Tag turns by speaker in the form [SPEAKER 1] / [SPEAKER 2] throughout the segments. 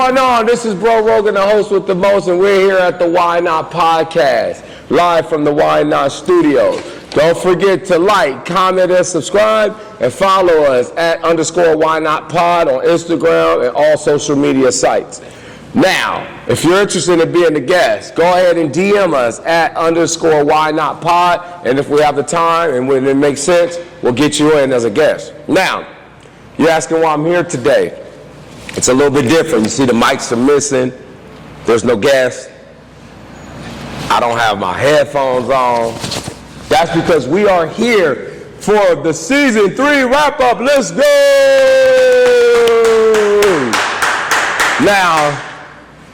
[SPEAKER 1] going on? This is Bro Rogan, the host with the most, and we're here at the Why Not Podcast, live from the Why Not Studio. Don't forget to like, comment, and subscribe, and follow us at _Why Not Pod on Instagram and all social media sites. Now, if you're interested in being the guest, go ahead and DM us at _Why Not Pod, and if we have the time and when it makes sense, we'll get you in as a guest. Now, you're asking why I'm here today. It's a little bit different. You see the mics are missing. There's no guest. I don't have my headphones on. That's because we are here for the season 3 wrap-up. Let's go! Now,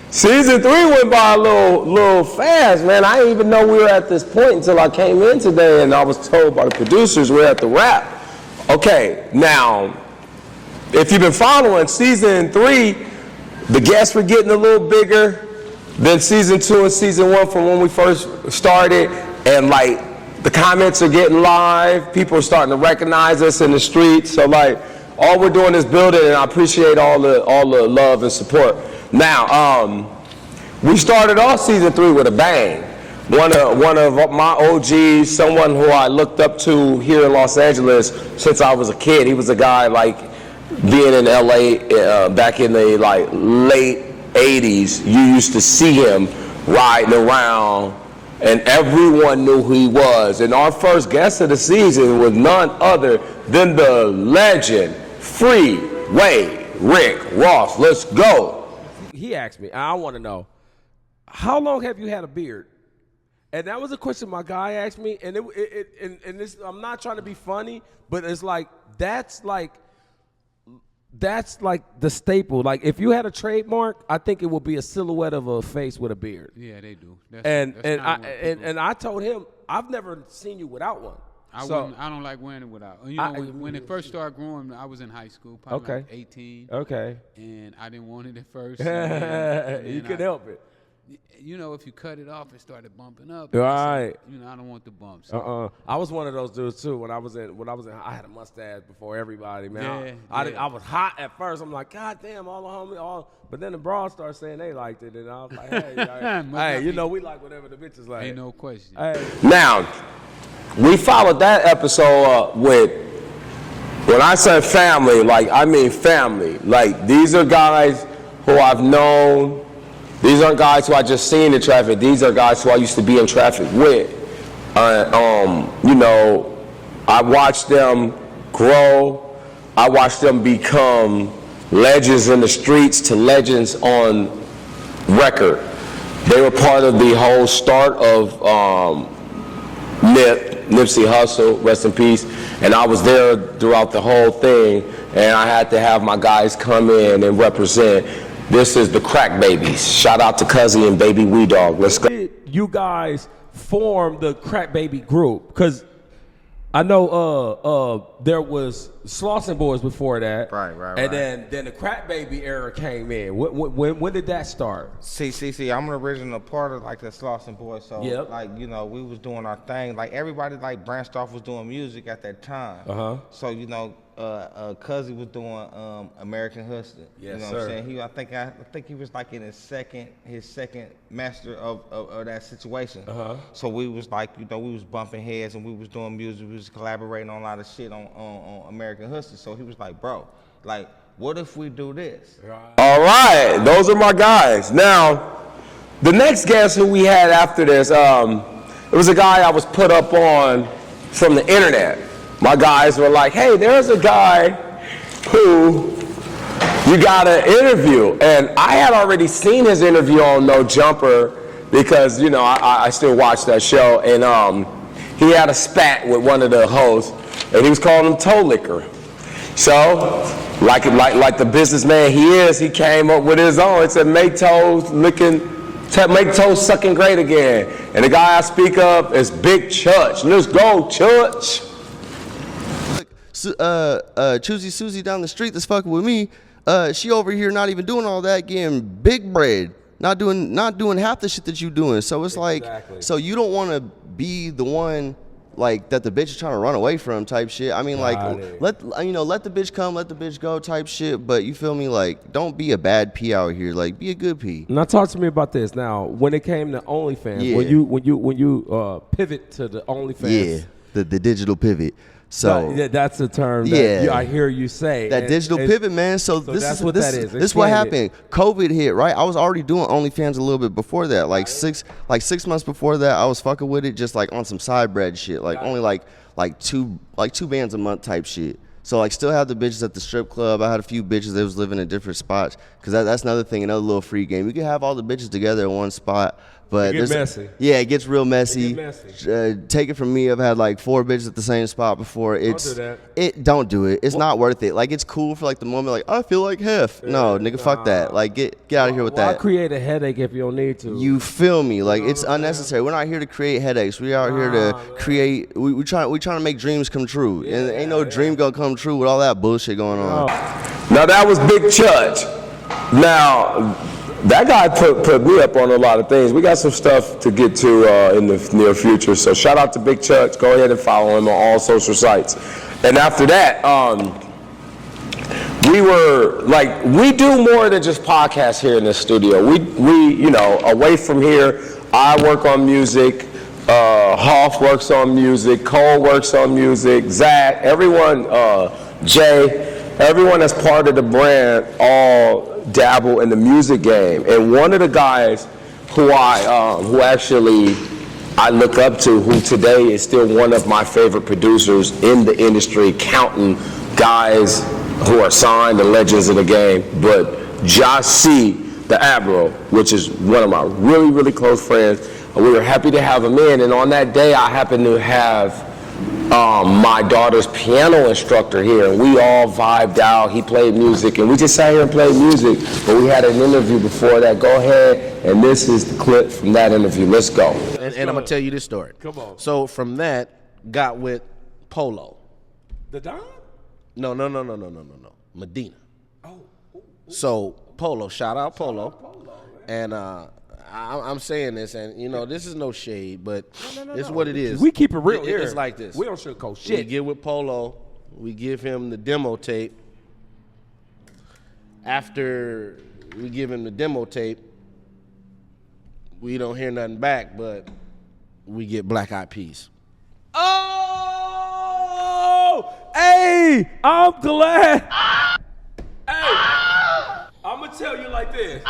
[SPEAKER 1] season 3 went by a little fast, man. I didn't even know we were at this point until I came in today, and I was told by the producers we're at the wrap. Okay, now, if you've been following season 3, the guests were getting a little bigger than season 2 and season 1 from when we first started, and like the comments are getting live. People are starting to recognize us in the streets. So like all we're doing is building, and I appreciate all the love and support. Now, we started off season 3 with a bang. One of my OGs, someone who I looked up to here in Los Angeles since I was a kid. He was a guy like being in LA back in the late 80s. You used to see him riding around, and everyone knew who he was. And our first guest of the season was none other than the legend, Freeway Rick Ross. Let's go.
[SPEAKER 2] He asked me, I want to know, how long have you had a beard? And that was a question my guy asked me, and this, I'm not trying to be funny, but it's like that's like the staple. Like if you had a trademark, I think it would be a silhouette of a face with a beard.
[SPEAKER 3] Yeah, they do.
[SPEAKER 2] And I told him I've never seen you without one.
[SPEAKER 3] I don't like wearing it without. You know, when it first started growing, I was in high school, probably like 18.
[SPEAKER 2] Okay.
[SPEAKER 3] And I didn't want it at first.
[SPEAKER 2] You could help it.
[SPEAKER 3] You know, if you cut it off, it started bumping up.
[SPEAKER 2] Right.
[SPEAKER 3] You know, I don't want the bumps. So.
[SPEAKER 2] I was one of those dudes too. When I was in, I had a mustache before everybody, man. I was hot at first. I'm like, God damn, all the homies, but then the bros started saying they liked it, and I was like, hey, you know, we like whatever the bitches like.
[SPEAKER 3] Ain't no question.
[SPEAKER 2] Hey.
[SPEAKER 1] Now, we followed that episode up with, when I say family, like I mean family. Like these are guys who I've known. These aren't guys who I just seen in traffic. These are guys who I used to be in traffic with. You know, I watched them grow. I watched them become legends in the streets to legends on record. They were part of the whole start of Nipsey Hussle, rest in peace. And I was there throughout the whole thing, and I had to have my guys come in and represent. This is the Crack Babies. Shout out to Cuzzy and Baby Wee Dog. Let's go.
[SPEAKER 2] You guys formed the Crack Baby group, because I know there was Slauson Boys before that.
[SPEAKER 4] Right.
[SPEAKER 2] And then the Crack Baby era came in. When did that start?
[SPEAKER 4] See, I'm an original part of like the Slauson Boys. So like, you know, we was doing our thing. Like everybody like branched off was doing music at that time. So, you know, Cuzzy was doing American Hustler.
[SPEAKER 2] Yes,
[SPEAKER 4] you know what I'm saying? I think he was like in his second master of that situation. So we was like, you know, we was bumping heads and we was doing music. We was collaborating on a lot of shit on American Hustler. So he was like, bro, like, what if we do this?
[SPEAKER 1] All right, those are my guys. Now, the next guest who we had after this, it was a guy I was put up on from the internet. My guys were like, hey, there's a guy who you gotta interview. And I had already seen his interview on No Jumper because, you know, I still watch that show. And he had a spat with one of the hosts, and he was calling him toe licker. So, like the businessman he is, he came up with his own. It said, make toes sucking great again. And the guy I speak of is Big Church. Let's go, Church.
[SPEAKER 5] Choosy Susie down the street that's fucking with me, she over here not even doing all that, getting big bread, not doing half the shit that you doing. So it's like, so you don't want to be the one like that the bitch is trying to run away from type shit. I mean, like, let the bitch come, let the bitch go type shit. But you feel me? Like, don't be a bad P out here. Like, be a good P.
[SPEAKER 2] Now talk to me about this. Now, when it came to OnlyFans, when you pivot to the OnlyFans,
[SPEAKER 5] the digital pivot. So
[SPEAKER 2] that's a term that I hear you say.
[SPEAKER 5] That digital pivot, man. So this
[SPEAKER 2] that's
[SPEAKER 5] is
[SPEAKER 2] what that is.
[SPEAKER 5] This is what happened. COVID hit, right? I was already doing OnlyFans a little bit before that. Like 6 months before that, I was fucking with it just like on some side bread shit. Like only like two bands a month type shit. So like still have the bitches at the strip club. I had a few bitches that was living in different spots. Cause that's another thing, another little free game. You can have all the bitches together in one spot. But
[SPEAKER 2] it gets messy.
[SPEAKER 5] Yeah, it gets real messy.
[SPEAKER 2] Take
[SPEAKER 5] it from me, I've had like 4 bitches at the same spot before. Don't do it. It's not worth it. Like it's cool for like the moment, like I feel like hef. No, nigga, fuck that. Like get out of here with that.
[SPEAKER 2] Why create a headache if you don't need to?
[SPEAKER 5] You feel me? Like it's unnecessary. We're not here to create headaches. We out here to create. We trying to make dreams come true. And ain't no dream gonna come true with all that bullshit going on.
[SPEAKER 1] Now that was Big Church. Now. That guy put me up on a lot of things. We got some stuff to get to in the near future. So shout out to Big Church. Go ahead and follow him on all social sites. And after that, we do more than just podcasts here in the studio. We away from here, I work on music. Hoff works on music. Cole works on music. Zach, everyone, Jay, everyone that's part of the brand, all dabble in the music game. And one of the guys who I look up to, who today is still one of my favorite producers in the industry, counting guys who are signed, the legends of the game, but Josh C, the Abro, which is one of my really, really close friends. We were happy to have him in, and on that day I happened to have my daughter's piano instructor here, and we all vibed out. He played music, and we just sat here and played music, but we had an interview before that. Go ahead, and this is the clip from that interview. Let's go.
[SPEAKER 6] And I'm going to tell you this story.
[SPEAKER 2] Come on.
[SPEAKER 6] So from that, got with Polo.
[SPEAKER 2] The Don?
[SPEAKER 6] No. Medina. Oh. So Polo, shout out Polo. And I'm saying this, and this is no shade, but it's what it is.
[SPEAKER 2] We keep it real here.
[SPEAKER 6] It's like this.
[SPEAKER 2] We don't sugarcoat shit.
[SPEAKER 6] We get with Polo. We give him the demo tape. After we give him the demo tape, we don't hear nothing back, but we get Black Eyed Peas.
[SPEAKER 2] Oh! Hey! I'm glad. Hey! I'm going to tell you like this.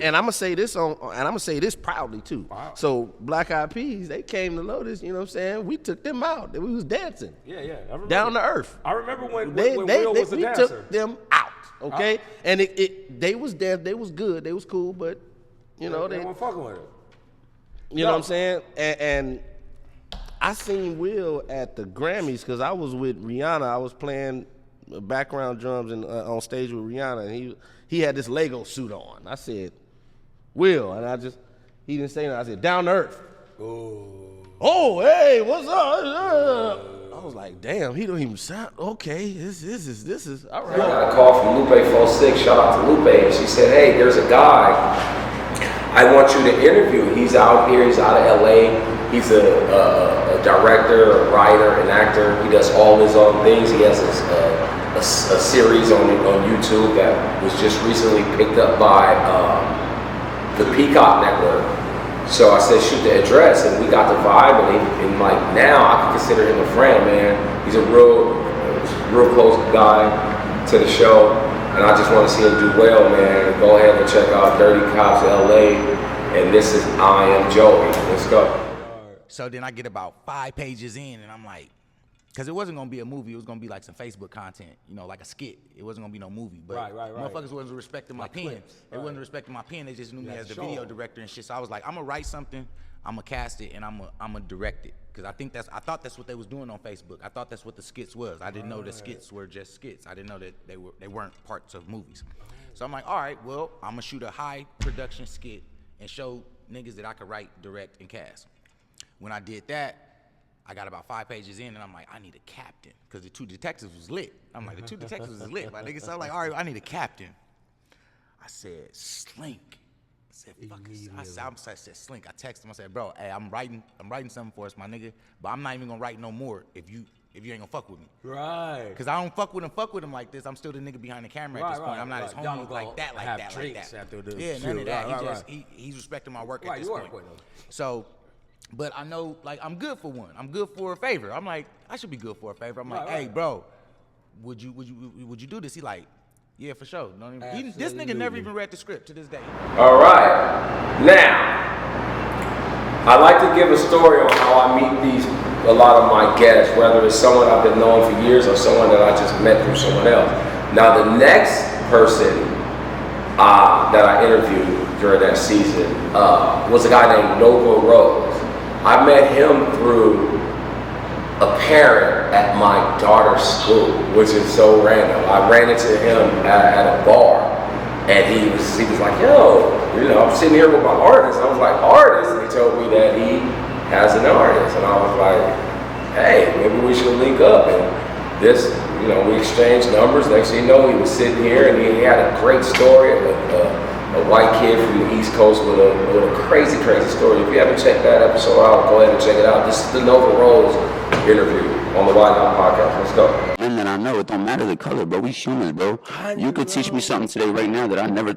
[SPEAKER 6] And I'm gonna say this proudly too. Wow. So Black Eyed Peas, they came to notice, you know what I'm saying? We took them out. We was dancing.
[SPEAKER 2] Yeah. I remember.
[SPEAKER 6] Down to earth.
[SPEAKER 2] I remember when Will was a dancer.
[SPEAKER 6] We took them out, okay? And they was good, they was cool, but they
[SPEAKER 2] weren't fucking with it.
[SPEAKER 6] You know what I'm saying? And I seen Will at the Grammys because I was with Rihanna. I was playing background drums and on stage with Rihanna, and he had this Lego suit on. I said, Will, and he didn't say nothing. I said, down to earth. Oh, hey, what's up? I was like, damn, he don't even sound okay. This is all right.
[SPEAKER 1] I got a call from Lupe46. Shout out to Lupe, and she said, hey, there's a guy I want you to interview. He's out here. He's out of LA. He's a director, a writer, an actor. He does all his own things. He has a series on YouTube that was just recently picked up by the Peacock Network. So I said, shoot the address, and we got the vibe, and like now I can consider him a friend, man. He's a real close guy to the show, and I just want to see him do well, man. Go ahead and check out Dirty Cops LA, and this is I Am Joey. Let's go.
[SPEAKER 7] So then I get about 5 pages in, and I'm like, because it wasn't gonna be a movie, it was gonna be like some Facebook content, like a skit. It wasn't gonna be no movie. But
[SPEAKER 2] right.
[SPEAKER 7] Motherfuckers wasn't respecting my pen.
[SPEAKER 2] Clips.
[SPEAKER 7] They wasn't respecting my pen. They just knew me as the video director and shit. So I was like, I'm gonna write something, I'm gonna cast it, and I'm gonna direct it. Because I thought that's what they was doing on Facebook. I thought that's what the skits was. I didn't know the skits were just skits. I didn't know that they weren't parts of movies. So I'm like, all right, well, I'm gonna shoot a high production skit and show niggas that I could write, direct, and cast. When I did that, I got about 5 pages in, and I'm like, I need a captain, because the 2 detectives was lit. I'm like, the 2 detectives was lit, my nigga. So I'm like, all right, I need a captain. I said, Slink. I said, Slink. I texted him. I said, bro, hey, I'm writing something for us, my nigga. But I'm not even gonna write no more if you ain't gonna fuck with me.
[SPEAKER 2] Right.
[SPEAKER 7] Cause I don't fuck with him like this. I'm still the nigga behind the camera at this point. I'm not his homie like that. Yeah, none of that. He's respecting my work at this point. So, but I know, like, I'm good for one. I'm good for a favor. I'm like, I should be good for a favor. I'm like, hey, bro, would you do this? He like, yeah, for sure. This nigga never even read the script to this day.
[SPEAKER 1] All right. Now, I like to give a story on how I meet a lot of my guests, whether it's someone I've been knowing for years or someone that I just met through someone else. Now, the next person that I interviewed during that season was a guy named Bro Rogan. I met him through a parent at my daughter's school, which is so random. I ran into him at a bar, and he was like, yo, I'm sitting here with my artist. I was like, artist? And he told me that he has an artist, and I was like, hey, maybe we should link up. And this, we exchanged numbers. Next thing you know, he was sitting here, and he had a great story of a white kid from the East Coast with a crazy story. If you haven't checked that episode out, go ahead and check it out. This is the Nova Rose interview on the Why Not podcast. Let's go.
[SPEAKER 8] And then I know it don't matter the color, bro. We humans, bro. You could teach me something today, right now, that I never,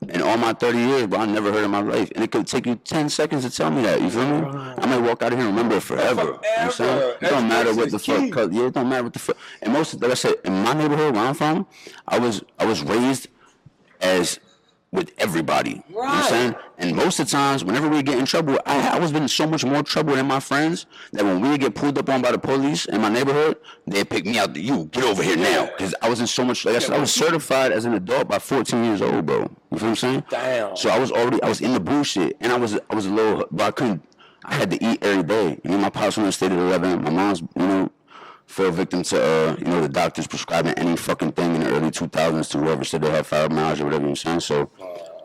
[SPEAKER 8] in all my 30 years, bro, I never heard in my life. And it could take you 10 seconds to tell me that. You feel me? I might walk out of here and remember it forever. You know what I'm saying? It don't matter what the fuck color. Yeah, it don't matter what the fuck. And most, like I said, in my neighborhood where I'm from, I was raised as with everybody. Right. You know what I'm saying? And most of the times, whenever we get in trouble, I was in so much more trouble than my friends that when we would get pulled up on by the police in my neighborhood, they'd pick me out. You get over here now, because I was in so much. Like I said, I was certified as an adult by 14 years old, bro. You feel what I'm saying? Damn. So I was in the bullshit, and I was a little, but I had to eat every day. My pops went and stayed at 11. My mom's, fell victim to, the doctors prescribing any fucking thing in the early 2000s to whoever said they had fibromyalgia or whatever, you know what I'm saying? So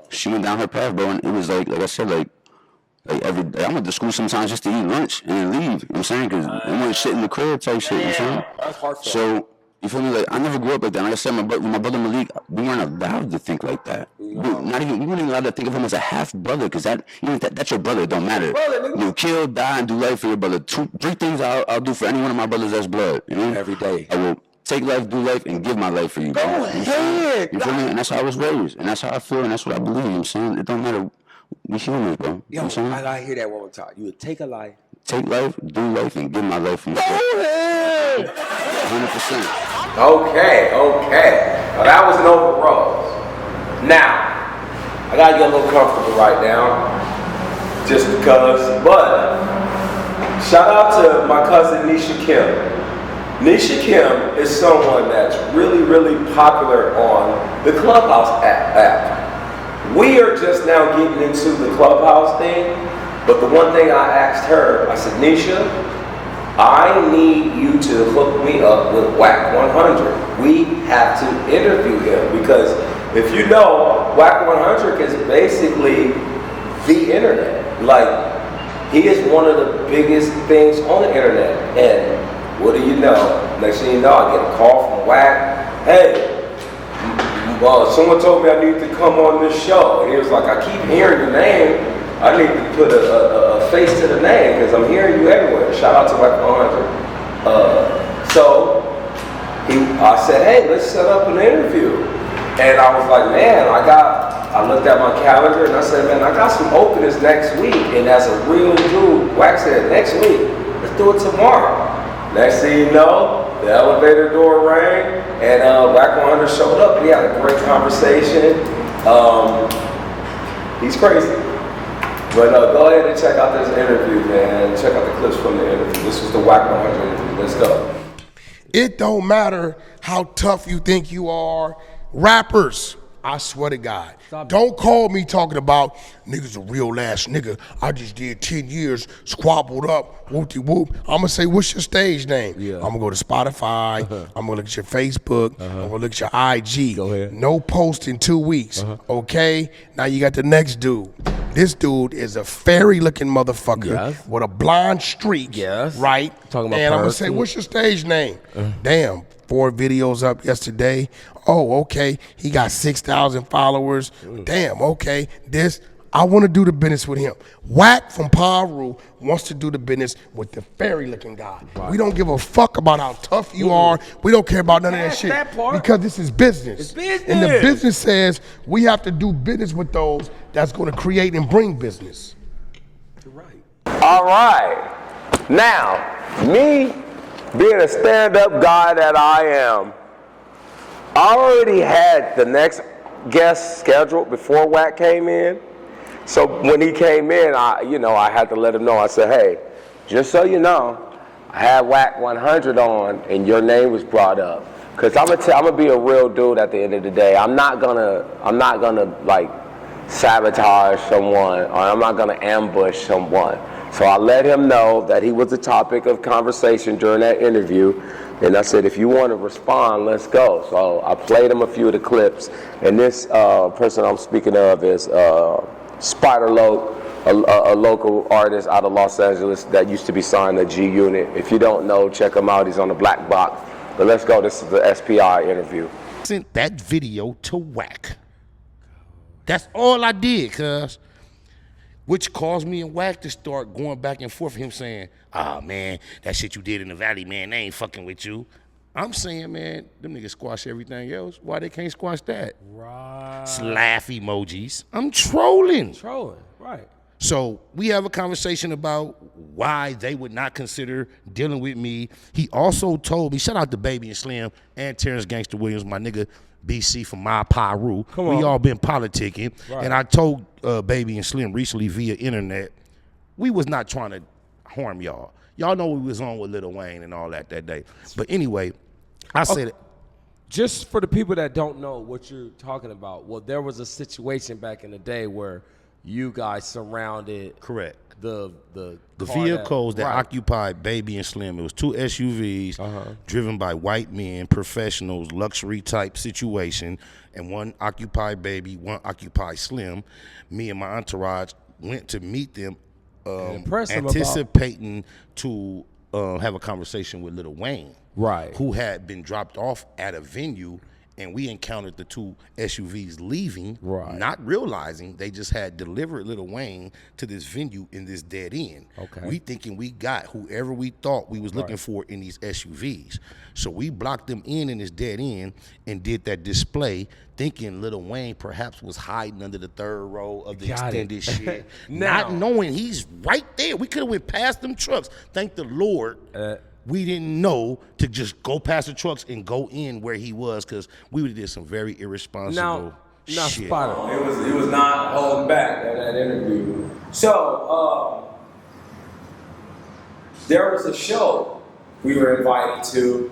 [SPEAKER 8] she went down her path, bro, and it was like I said, like every day. I went to school sometimes just to eat lunch and then leave, you know what I'm saying? Because I wanted shit in the crib type shit, you know what I'm saying? That's heartfelt. So, you feel me? Like, I never grew up like that. Like I said, my brother Malik, we weren't allowed to think like that. We weren't even allowed to think of him as a half brother, because that's your brother. It don't matter. Kill, die, and do life for your brother. 3 things I'll do for any one of my brothers that's blood. Every day. I will take life, do life, and give my life for you. Go ahead. You feel me? And that's how I was raised, and that's how I feel, and that's what I believe. You know what I'm saying? It don't matter. We humans, bro. You know what I'm saying?
[SPEAKER 1] I hear that one more time. You would take a life.
[SPEAKER 8] Take life, do life, and give my life for you. Go ahead. 100%.
[SPEAKER 1] Okay. Now that was Nova Rose. Now, I gotta get a little comfortable right now, just because, but shout out to my cousin Nisha Kim. Nisha Kim is someone that's really, really popular on the Clubhouse app. We are just now getting into the Clubhouse thing, but the one thing I asked her, I said, Nisha, I need you to hook me up with Whack 100. We have to interview him, because if you know, Whack 100 is basically the internet. Like, he is one of the biggest things on the internet. And what do you know? Next thing you know, I get a call from Whack. Hey, someone told me I need to come on this show. And he was like, I keep hearing your name. I need to put a face to the name, because I'm hearing you everywhere. Shout out to Whack 100. So I said, hey, let's set up an interview. And I was like, man, I looked at my calendar and I said, man, I got some openings next week. And as a real dude, Whack said, next week, let's do it tomorrow. Next thing you know, the elevator door rang, and Whack 100 showed up. We had a great conversation. He's crazy. But go ahead and check out this interview, man. Check out the clips from the interview. This was the Whack 100 interview. Let's go.
[SPEAKER 9] It don't matter how tough you think you are. Rappers, I swear to God, don't call me talking about niggas a real ass nigga. I just did 10 years, squabbled up, whoop-de-whoop. I'm gonna say, what's your stage name? Yeah. I'm gonna go to Spotify. I'm gonna look at your Facebook. I'm gonna look at your IG. Go ahead. No post in 2 weeks. Okay? Now you got the next dude. This dude is a fairy-looking motherfucker with a blonde streak. Yes. Right? Talking about and I'm gonna say, what's your stage name? Damn. 4 videos up yesterday. Oh, okay. He got 6,000 followers. Damn, okay. This, I want to do the business with him. Wack from Paru wants to do the business with the fairy looking guy. Right. We don't give a fuck about how tough you are. We don't care about none of that shit. Because this is business.
[SPEAKER 2] It's business.
[SPEAKER 9] And the business says we have to do business with those that's going to create and bring business.
[SPEAKER 2] You're right.
[SPEAKER 1] All right. Now, me being a stand-up guy that I am, I already had the next guest scheduled before Wack came in. So when he came in, I had to let him know. I said, hey, just so you know, I had Wack 100 on, and your name was brought up. Cause I'm gonna be a real dude at the end of the day. I'm not gonna like sabotage someone, or I'm not gonna ambush someone. So I let him know that he was the topic of conversation during that interview. And I said, if you want to respond, let's go. So I played him a few of the clips. And this person I'm speaking of is Spider Loc, a local artist out of Los Angeles that used to be signed to G Unit. If you don't know, check him out. He's on the Black Box. But let's go. This is the SPI interview.
[SPEAKER 10] Sent that video to Wack. That's all I did, cuz. Which caused me and Wack to start going back and forth. Him saying, "Ah, man, that shit you did in the Valley, man, they ain't fucking with you." I'm saying, man, them niggas squash everything else. Why they can't squash that?
[SPEAKER 2] Right.
[SPEAKER 10] Laugh emojis. I'm trolling.
[SPEAKER 2] Right.
[SPEAKER 10] So we have a conversation about why they would not consider dealing with me. He also told me, shout out to Baby and Slim and Terrence Gangster Williams, my nigga BC from my Paru. We all been politicking. Right. And I told Baby and Slim recently via internet, we was not trying to harm y'all. Y'all know we was on with Lil Wayne and all that day. But anyway, I said it.
[SPEAKER 2] Just for the people that don't know what you're talking about, well, there was a situation back in the day where you guys surrounded the
[SPEAKER 10] vehicles that occupied Baby and Slim. It was two SUVs driven by white men, professionals, luxury type situation, and one occupied Baby, one occupied Slim. Me and my entourage went to meet them, anticipating to have a conversation with Lil Wayne, who had been dropped off at a venue. And we encountered the two SUVs leaving, not realizing they just had delivered Lil Wayne to this venue in this dead end. We thinking we got whoever we thought we was looking for in these SUVs. So we blocked them in this dead end and did that display, thinking Lil Wayne perhaps was hiding under the third row of the extended shit, not knowing he's right there. We could have went past them trucks. Thank the Lord. We didn't know to just go past the trucks and go in where he was, because we would have did some very irresponsible shit.
[SPEAKER 1] Spider. It was not holding back in that interview. So there was a show we were invited to.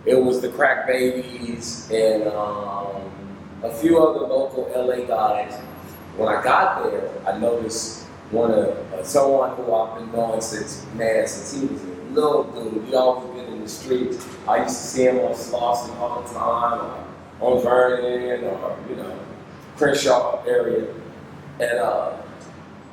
[SPEAKER 1] It was the Crack Babies and a few other local LA guys. When I got there, I noticed someone who I've been knowing since he was a little dude. He always been in the streets. I used to see him on Slauson all the time, or on Vernon, or Crenshaw area, and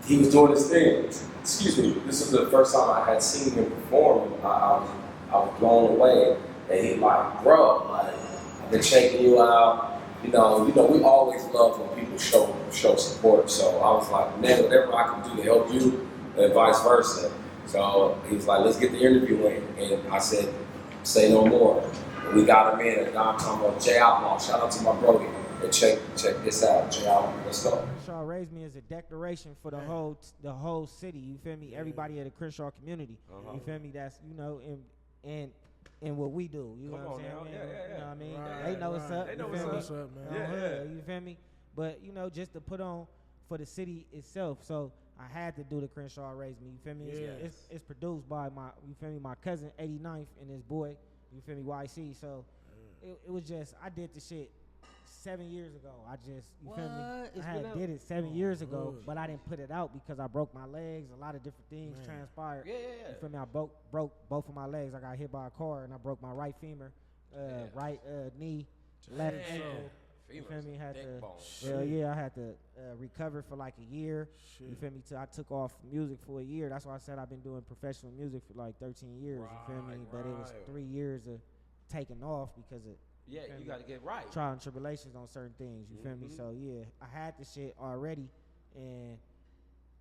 [SPEAKER 1] he was doing his thing. Excuse me. This was the first time I had seen him perform. I was blown away, and he like, bro, like, I've been checking you out. We always love when people show support. So I was like, man, whatever I can do to help you, and vice versa. So he was like, let's get the interview in. And I said, say no more. And we got him in, and now I'm talking about Jay Outlaw. Shout out to my brody. And check this out, Jay Outlaw. Let's go.
[SPEAKER 11] Crenshaw raised me as a declaration for the whole city. You feel me? Everybody at the Crenshaw community. You feel me? That's and what we do. You know what I'm saying? You know what I mean? They know what's up. They know what's up, man. You feel me? But just to put on for the city itself. So I had to do the Crenshaw Raise Me. You feel me? It's produced by my cousin 89th and his boy. You feel me? YC. So it was just, I did the shit 7 years ago. I did it 7 years ago, but I didn't put it out because I broke my legs. A lot of different things transpired. You feel me? I broke both of my legs. I got hit by a car and I broke my right femur, right knee, left ankle. You feel me? I had to recover for like a year. You feel me? I took off music for a year. That's why I said I've been doing professional music for like 13 years. You feel me? But it was 3 years of taking off because of
[SPEAKER 2] you got to get right.
[SPEAKER 11] Trial and tribulations on certain things. You feel me? So I had the shit already, And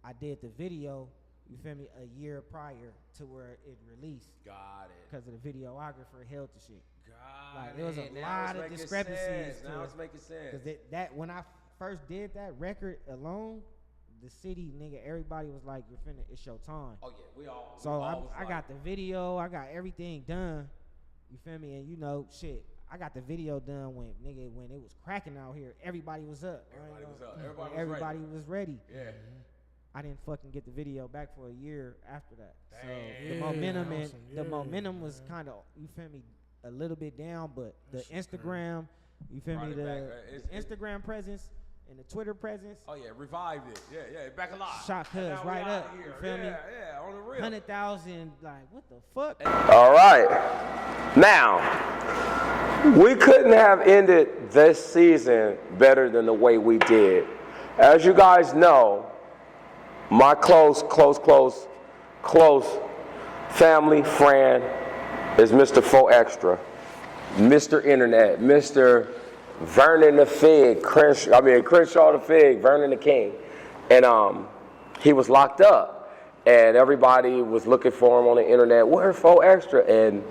[SPEAKER 11] I did the video, you feel me, a year prior to where it released.
[SPEAKER 2] Got it.
[SPEAKER 11] Because of the videographer held the shit.
[SPEAKER 2] Got
[SPEAKER 11] like, there was a
[SPEAKER 2] it.
[SPEAKER 11] lot of discrepancies.
[SPEAKER 2] Now it's making sense.
[SPEAKER 11] Because that when I first did that record alone, the city, nigga, everybody was like, it's your time.
[SPEAKER 2] Oh, yeah, we all.
[SPEAKER 11] So I got the video, I got everything done. You feel me? And you know, shit, I got the video done when it was cracking out here. Everybody was up.
[SPEAKER 2] Everybody was up.
[SPEAKER 11] Everybody was ready.
[SPEAKER 2] Yeah.
[SPEAKER 11] I didn't fucking get the video back for a year after that. So the momentum was kind of, you feel me, a little bit down, but the Instagram, you feel me, the Instagram presence and the Twitter presence.
[SPEAKER 2] Oh yeah, revived it. Yeah, back alive.
[SPEAKER 11] Shot cuz right up. You feel me?
[SPEAKER 2] Yeah, on the real.
[SPEAKER 11] 100,000, like what the fuck?
[SPEAKER 1] All right. Now, we couldn't have ended this season better than the way we did. As you guys know, my close family friend is Mr. 4Extra, Mr. Internet, Mr. Vernon the Fig, Crenshaw the Fig, Vernon the King. And he was locked up. And everybody was looking for him on the internet. Where's 4Extra? And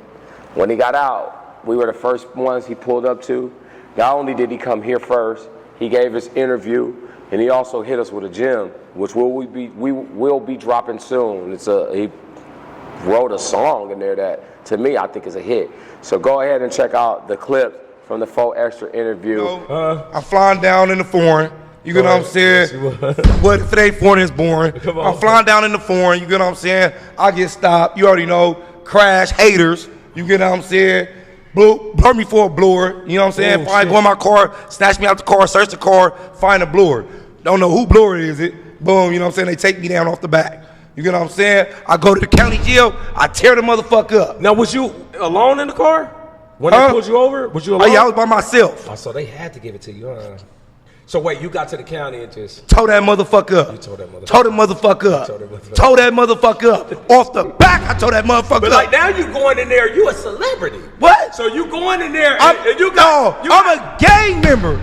[SPEAKER 1] when he got out, we were the first ones he pulled up to. Not only did he come here first, he gave his interview, and he also hit us with a gem, which we will be dropping soon. He wrote a song in there that, to me, I think is a hit. So go ahead and check out the clip from the 4Extra interview.
[SPEAKER 12] I'm flying down in the foreign. You get what I'm saying? What if it ain't foreign, it's boring. I'm flying down in the foreign. You get what I'm saying? I get stopped. You already know. Crash, haters. You get what I'm saying? Burn me for a blower. You know what I'm saying? Find go in my car, snatch me out the car, search the car, find a blower. Don't know who blower is it. Boom, you know what I'm saying? They take me down off the back. You get what I'm saying? I go to the county jail, I tear the motherfucker up.
[SPEAKER 2] Now, was you alone in the car? When they pulled you over? Was you alone?
[SPEAKER 12] Oh, yeah, I was by myself.
[SPEAKER 2] Oh, so they had to give it to you, huh? So wait, you got to the county and just...
[SPEAKER 12] Tore that motherfucker up.
[SPEAKER 2] You tore that motherfucker up.
[SPEAKER 12] Tore the motherfucker up. Tore that motherfucker up. Off the back, I tore that motherfucker up.
[SPEAKER 2] But like now you going in there, you a celebrity.
[SPEAKER 12] What?
[SPEAKER 2] So you going in there and you got...
[SPEAKER 12] No, I'm a gang member.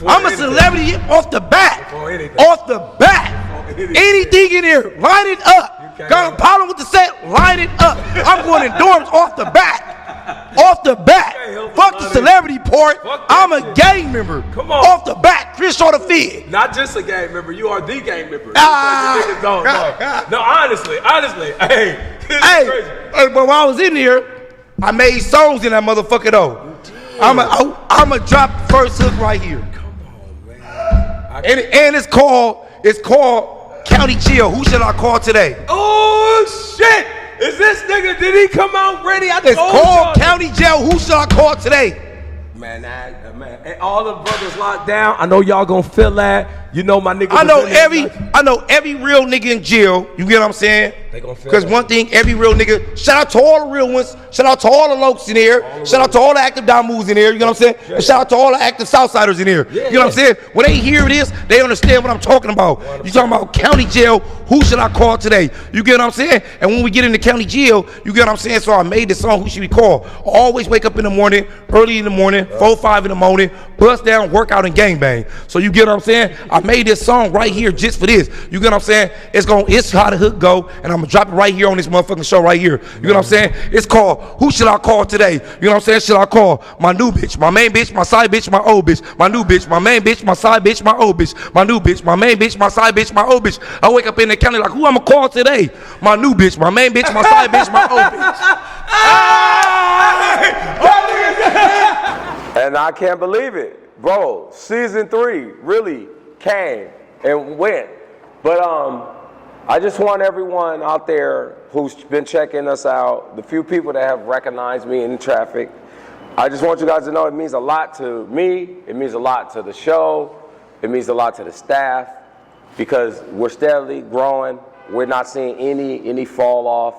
[SPEAKER 12] I'm a celebrity off the bat. Off the bat. Anything in here, line it up. Got a problem with the set, line it up. I'm going in dorms off the bat. Off the bat. Fuck the celebrity part. I'm a gang member. Come on. Off the bat, Crenshaw the Fig.
[SPEAKER 2] Not just a gang member, you are the gang member. No, honestly. Hey, this is crazy.
[SPEAKER 12] But when I was in here, I made songs in that motherfucker though. I'ma drop the first hook right here.
[SPEAKER 2] Come on, man.
[SPEAKER 12] And it's called County Jail. Who should I call today?
[SPEAKER 2] Oh shit! Is this nigga? Did he come out ready?
[SPEAKER 12] It's called County Jail. Who should I call today?
[SPEAKER 2] Man, and all the brothers locked down. I know y'all gonna feel that. You know my nigga.
[SPEAKER 12] I know every real nigga in jail. You get what I'm saying?
[SPEAKER 2] They gonna feel
[SPEAKER 12] Because one thing, every real nigga. Shout out to all the real ones. Shout out to all the lokes in here. Shout out to all the active Damus in here. You know what I'm saying? And shout out to all the active Southsiders in here. You know what I'm saying? When they hear this, they understand what I'm talking about. You talking about county jail? Who should I call today? You get what I'm saying? And when we get into county jail, you get what I'm saying? So I made this song. Who should we call? Always wake up in the morning, early in the morning, 4, 5 in the morning, bust down, work out, and gangbang. So you get what I'm saying? I made this song right here just for this. You get what I'm saying? It's how the hook go, and I'm gonna drop it right here on this motherfucking show right here. You know what I'm saying? It's called Who Should I Call Today? You know what I'm saying? Should I call my new bitch, my main bitch, my side bitch, my old bitch, my new bitch, my main bitch, my side bitch, my old bitch, my new bitch, my main bitch, my side bitch, my old bitch. I wake up in the county like, who I'ma call today? My new bitch, my main bitch, my side bitch, my old bitch.
[SPEAKER 1] And I can't believe it. Bro, season 3 really came and went. But I just want everyone out there who's been checking us out, the few people that have recognized me in traffic, I just want you guys to know it means a lot to me, it means a lot to the show, it means a lot to the staff, because we're steadily growing. We're not seeing any fall off.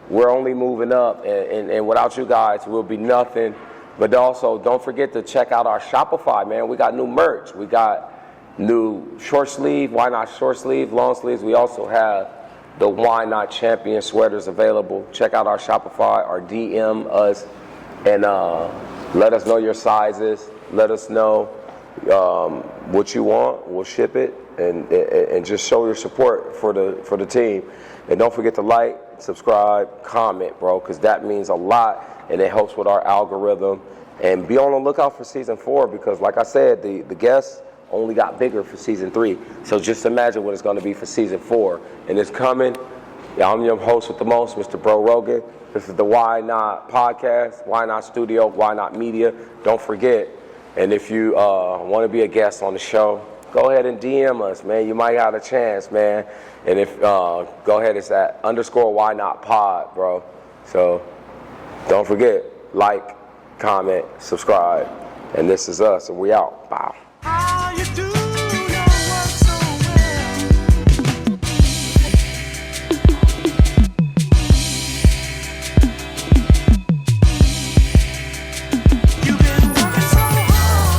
[SPEAKER 1] We're only moving up, and without you guys, we'll be nothing. But also, don't forget to check out our Shopify, man. We got new merch. We got new short sleeve, why not short sleeve, long sleeves. We also have the Why Not Champion sweaters available. Check out our Shopify or DM us and let us know your sizes. Let us know what you want, we'll ship it, and just show your support for the team. And don't forget to like, subscribe, comment, bro, because that means a lot, and it helps with our algorithm. And be on the lookout for season 4, because like I said, the guests only got bigger for season 3. So just imagine what it's going to be for season 4. And it's coming. Yeah, I'm your host with the most, Mr. Bro Rogan. This is the Why Not podcast, Why Not Studio, Why Not Media. Don't forget. And if you want to be a guest on the show, go ahead and DM us, man. You might have a chance, man. And if go ahead, it's at _Why Not Pod, bro. So don't forget, like, comment, subscribe, and this is us, and we out. Bye.
[SPEAKER 13] How you do?